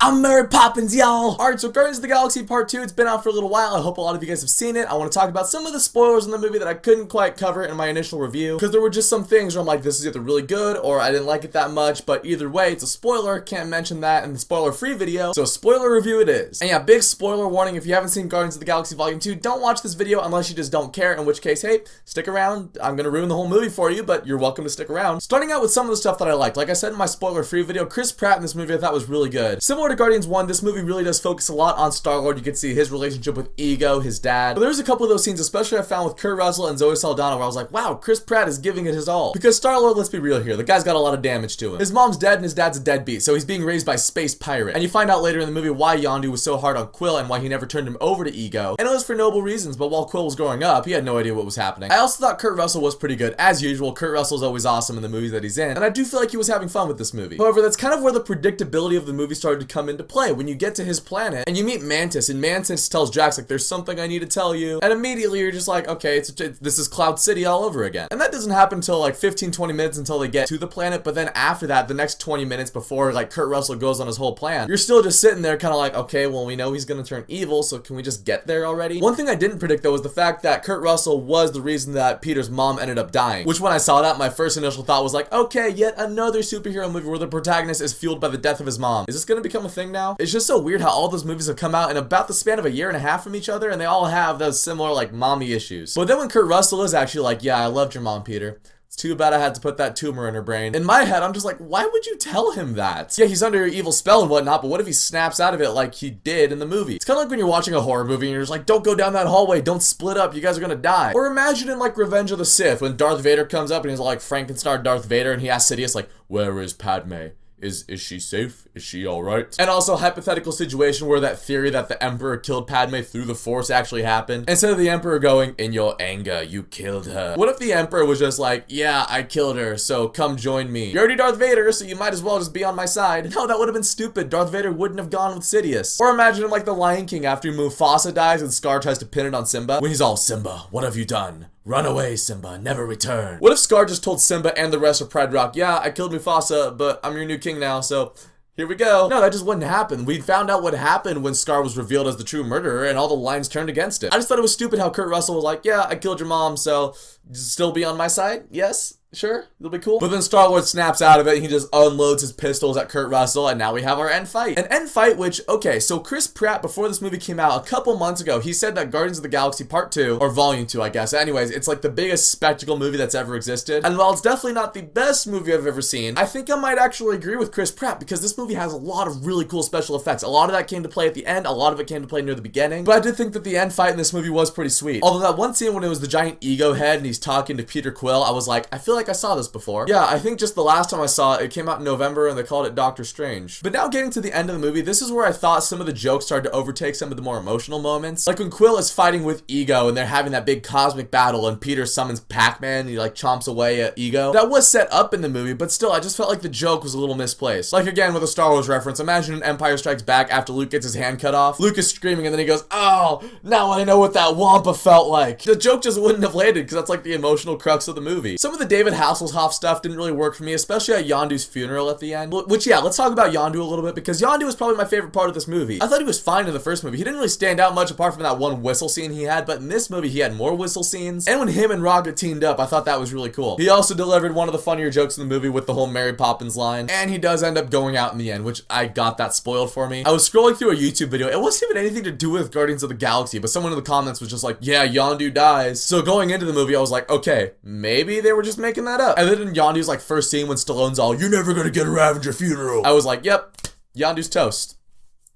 I'm Mary Poppins, y'all! Alright, so Guardians of the Galaxy Part 2, it's been out for a little while. I hope a lot of you guys have seen it. I want to talk about some of the spoilers in the movie that I couldn't quite cover in my initial review, because there were just some things where I'm like, this is either really good, or I didn't like it that much, but either way, it's a spoiler. Can't mention that in the spoiler-free video, so spoiler review it is. And yeah, big spoiler warning, if you haven't seen Guardians of the Galaxy Volume 2, don't watch this video unless you just don't care, in which case, hey, stick around. I'm gonna ruin the whole movie for you, but you're welcome to stick around. Starting out with some of the stuff that I liked. Like I said in my spoiler-free video, Chris Pratt in this movie I thought was really good. Similar to Guardians 1, this movie really does focus a lot on Star-Lord. You can see his relationship with Ego, his dad. But there's a couple of those scenes, especially I found with Kurt Russell and Zoe Saldana, where I was like, wow, Chris Pratt is giving it his all. Because Star-Lord, let's be real here, the guy's got a lot of damage to him. His mom's dead and his dad's a deadbeat, so he's being raised by a space pirate. And you find out later in the movie why Yondu was so hard on Quill and why he never turned him over to Ego. And it was for noble reasons, but while Quill was growing up, he had no idea what was happening. I also thought Kurt Russell was pretty good. As usual, Kurt Russell's always awesome in the movies that he's in, and I do feel like he was having fun with this movie. However, that's kind of where the predictability of the movie started to come into play. When you get to his planet, and you meet Mantis, and Mantis tells Drax, like, there's something I need to tell you, and immediately you're just like, okay, this is Cloud City all over again. And that doesn't happen until like 15-20 minutes until they get to the planet, but then after that, the next 20 minutes before like Kurt Russell goes on his whole plan, you're still just sitting there kind of like, okay, well, we know he's gonna turn evil, so can we just get there already? One thing I didn't predict though was the fact that Kurt Russell was the reason that Peter's mom ended up dying, which when I saw that, my first initial thought was like, okay, yet another superhero movie where the protagonist is fueled by the death of his mom. Is this gonna become a thing now? It's just so weird how all those movies have come out in about the span of a year and a half from each other, and they all have those similar like mommy issues. But then when Kurt Russell is actually like, yeah, I loved your mom, Peter. It's too bad I had to put that tumor in her brain. In my head, I'm just like, why would you tell him that? Yeah, he's under your evil spell and whatnot, but what if he snaps out of it like he did in the movie? It's kind of like when you're watching a horror movie and you're just like, don't go down that hallway, don't split up, you guys are gonna die. Or imagine in like Revenge of the Sith when Darth Vader comes up and he's like Frankenstein Darth Vader and he asks Sidious like, where is Padme? Is she safe? Is she alright? And also hypothetical situation where that theory that the Emperor killed Padme through the Force actually happened. Instead of the Emperor going, in your anger, you killed her. What if the Emperor was just like, yeah, I killed her, so come join me. You're already Darth Vader, so you might as well just be on my side. No, that would have been stupid. Darth Vader wouldn't have gone with Sidious. Or imagine him like the Lion King after Mufasa dies and Scar tries to pin it on Simba. When he's all, Simba, what have you done? Run away, Simba, never return. What if Scar just told Simba and the rest of Pride Rock, yeah, I killed Mufasa, but I'm your new king now, so here we go. No, that just wouldn't happen. We found out what happened when Scar was revealed as the true murderer and all the lines turned against him. I just thought it was stupid how Kurt Russell was like, yeah, I killed your mom, so still be on my side? Yes? Sure, it'll be cool. But then Star-Lord snaps out of it, and he just unloads his pistols at Kurt Russell, and now we have our end fight. An end fight which, okay, so Chris Pratt, before this movie came out, a couple months ago, he said that Guardians of the Galaxy Part 2, or Volume 2, I guess. Anyways, it's like the biggest spectacle movie that's ever existed. And while it's definitely not the best movie I've ever seen, I think I might actually agree with Chris Pratt, because this movie has a lot of really cool special effects. A lot of that came to play at the end, a lot of it came to play near the beginning. But I did think that the end fight in this movie was pretty sweet. Although that one scene when it was the giant ego head and he's talking to Peter Quill, I was like, I feel like I saw this before. Yeah, I think just the last time I saw it, it came out in November and they called it Doctor Strange. But now getting to the end of the movie, this is where I thought some of the jokes started to overtake some of the more emotional moments. Like when Quill is fighting with Ego and they're having that big cosmic battle and Peter summons Pac-Man and he like chomps away at Ego. That was set up in the movie, but still, I just felt like the joke was a little misplaced. Like again, with a Star Wars reference, imagine an Empire Strikes Back after Luke gets his hand cut off. Luke is screaming and then he goes, oh, now I know what that Wampa felt like. The joke just wouldn't have landed because that's like the emotional crux of the movie. Some of the David Hasselhoff stuff didn't really work for me, especially at Yondu's funeral at the end. Which, yeah, let's talk about Yondu a little bit, because Yondu was probably my favorite part of this movie. I thought he was fine in the first movie. He didn't really stand out much apart from that one whistle scene he had, but in this movie, he had more whistle scenes. And when him and Rocket teamed up, I thought that was really cool. He also delivered one of the funnier jokes in the movie with the whole Mary Poppins line. And he does end up going out in the end, which I got that spoiled for me. I was scrolling through a YouTube video. It wasn't even anything to do with Guardians of the Galaxy, but someone in the comments was just like, yeah, Yondu dies. So going into the movie, I was like, okay, maybe they were just making that up. And then in Yondu's like first scene when Stallone's all, you're never gonna get a Ravager funeral, I was like, yep, Yondu's toast.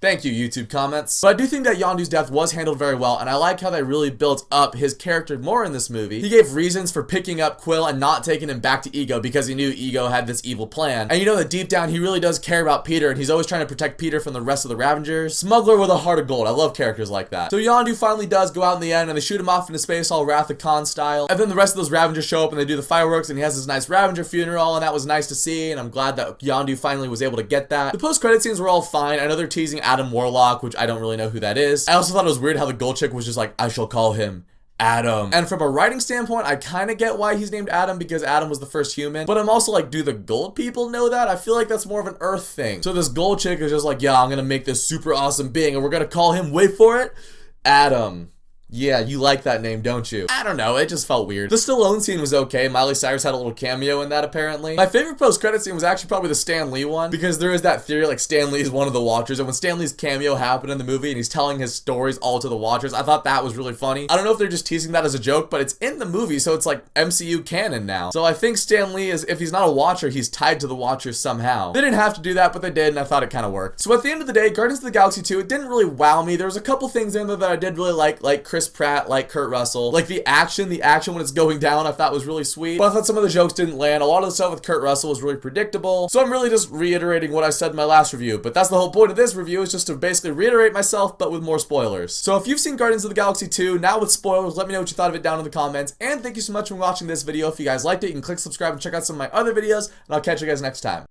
Thank you, YouTube comments. But I do think that Yondu's death was handled very well, and I like how they really built up his character more in this movie. He gave reasons for picking up Quill and not taking him back to Ego because he knew Ego had this evil plan. And you know that deep down, he really does care about Peter, and he's always trying to protect Peter from the rest of the Ravengers. Smuggler with a heart of gold. I love characters like that. So Yondu finally does go out in the end, and they shoot him off into space all Wrath of Khan style. And then the rest of those Ravengers show up, and they do the fireworks, and he has this nice Ravager funeral, and that was nice to see, and I'm glad that Yondu finally was able to get that. The post-credit scenes were all fine. I know they're teasing Adam Warlock, which I don't really know who that is. I also thought it was weird how the gold chick was just like, I shall call him Adam. And from a writing standpoint, I kind of get why he's named Adam, because Adam was the first human. But I'm also like, do the gold people know that? I feel like that's more of an Earth thing. So this gold chick is just like, yeah, I'm gonna make this super awesome being, and we're gonna call him, wait for it, Adam. Yeah, you like that name, don't you? I don't know, it just felt weird. The Stallone scene was okay. Miley Cyrus had a little cameo in that, apparently. My favorite post-credit scene was actually probably the Stan Lee one, because there is that theory like Stan Lee is one of the Watchers, and when Stan Lee's cameo happened in the movie and he's telling his stories all to the Watchers, I thought that was really funny. I don't know if they're just teasing that as a joke, but it's in the movie, so it's like MCU canon now. So I think Stan Lee is, if he's not a Watcher, he's tied to the Watchers somehow. They didn't have to do that, but they did, and I thought it kind of worked. So at the end of the day, Guardians of the Galaxy 2, it didn't really wow me. There was a couple things in there that I did really like Chris Pratt, like Kurt Russell. Like the action when it's going down, I thought was really sweet. But I thought some of the jokes didn't land. A lot of the stuff with Kurt Russell was really predictable. So I'm really just reiterating what I said in my last review. But that's the whole point of this review, is just to basically reiterate myself, but with more spoilers. So if you've seen Guardians of the Galaxy 2, now with spoilers, let me know what you thought of it down in the comments. And thank you so much for watching this video. If you guys liked it, you can click subscribe and check out some of my other videos. And I'll catch you guys next time.